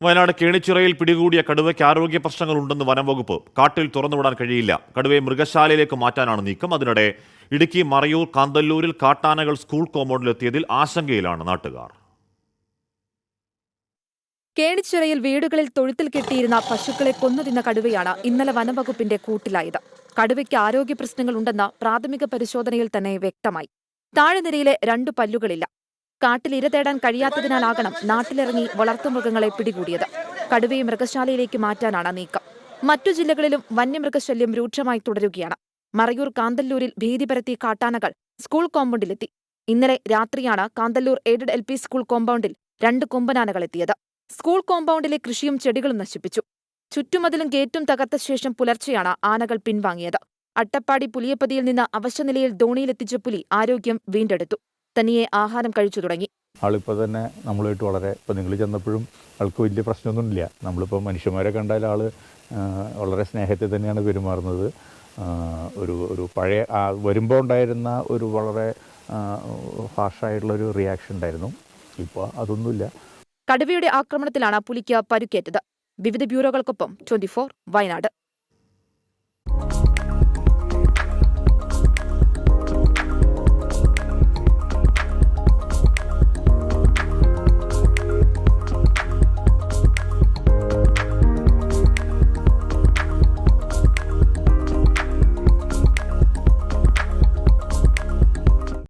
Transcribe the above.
വയനാട് കേണിച്ചിറയിൽ പിടികൂടിയ കടുവയ്ക്ക് ആരോഗ്യ പ്രശ്നങ്ങളുണ്ടെന്ന് വനംവകുപ്പ്. കാട്ടിൽ തുറന്നുവിടാൻ കഴിയില്ല. കടുവയെ മൃഗശാലയിലേക്ക് മാറ്റാനാണ് നീക്കം. അതിനിടെ ഇടുക്കി മറയൂർ കാന്തല്ലൂരിൽ കാട്ടാനകൾ സ്കൂൾ കോമ്പൗണ്ടിലെത്തിയതിൽ ആശങ്കയിലാണ് നാട്ടുകാർ. കേണിച്ചിറയിൽ വീടുകളിൽ തൊഴുത്തിൽ കെട്ടിയിരുന്ന പശുക്കളെ കൊന്നുതിന്ന കടുവയാണ് ഇന്നലെ വനംവകുപ്പിന്റെ കൂട്ടിലായത്. കടുവയ്ക്ക് ആരോഗ്യ പ്രശ്നങ്ങളുണ്ടെന്ന പ്രാഥമിക പരിശോധനയിൽ തന്നെ വ്യക്തമായി. താഴ്നിരയിലെ 2 പല്ലുകളില്ല. കാട്ടിൽ ഇര തേടാൻ കഴിയാത്തതിനാലാകണം നാട്ടിലിറങ്ങി വളർത്തുമൃഗങ്ങളെ പിടികൂടിയത്. കടുവയെ മൃഗശാലയിലേക്ക് മാറ്റാനാണ് നീക്കം. മറ്റു ജില്ലകളിലും വന്യമൃഗശല്യം രൂക്ഷമായി തുടരുകയാണ്. മറയൂർ കാന്തല്ലൂരിൽ ഭീതി പരത്തിയ കാട്ടാനകൾ സ്കൂൾ കോമ്പൗണ്ടിലെത്തി. ഇന്നലെ രാത്രിയാണ് കാന്തല്ലൂർ എയ്ഡഡ് LP സ്കൂൾ കോമ്പൗണ്ടിൽ 2 കൊമ്പനാനകൾ എത്തിയത്. സ്കൂൾ കോമ്പൗണ്ടിലെ കൃഷിയും ചെടികളും നശിപ്പിച്ചു. ചുറ്റുമതിലും ഗേറ്റും തകർത്ത ശേഷം പുലർച്ചെയാണ് ആനകൾ പിൻവാങ്ങിയത്. അട്ടപ്പാടി പുലിയപ്പതിയിൽ നിന്ന് അവശനിലയിൽ ധോണിയിലെത്തിച്ച പുലി ആരോഗ്യം വീണ്ടെടുത്തു. തനിയെ ആഹാരം കഴിച്ചു തുടങ്ങി. ആളിപ്പോൾ തന്നെ നമ്മളുമായിട്ട് വളരെ, ഇപ്പോൾ നിങ്ങൾ ചെന്നപ്പോഴും ആൾക്ക് വലിയ പ്രശ്നമൊന്നുമില്ല. നമ്മളിപ്പോൾ മനുഷ്യന്മാരെ കണ്ടാൽ ആൾ വളരെ സ്നേഹത്തിൽ തന്നെയാണ് പെരുമാറുന്നത്. ഒരു പഴയ വരുമ്പോൾ ഉണ്ടായിരുന്ന ഒരു വളരെ ഹാർഷായിട്ടുള്ളൊരു റിയാക്ഷൻ ഉണ്ടായിരുന്നു. ഇപ്പോൾ അതൊന്നുമില്ല. കടുവയുടെ ആക്രമണത്തിലാണ് പുലിക്ക് പരുക്കേറ്റത്. വിവിധ ബ്യൂറോകൾക്കൊപ്പം 24 വയനാട്.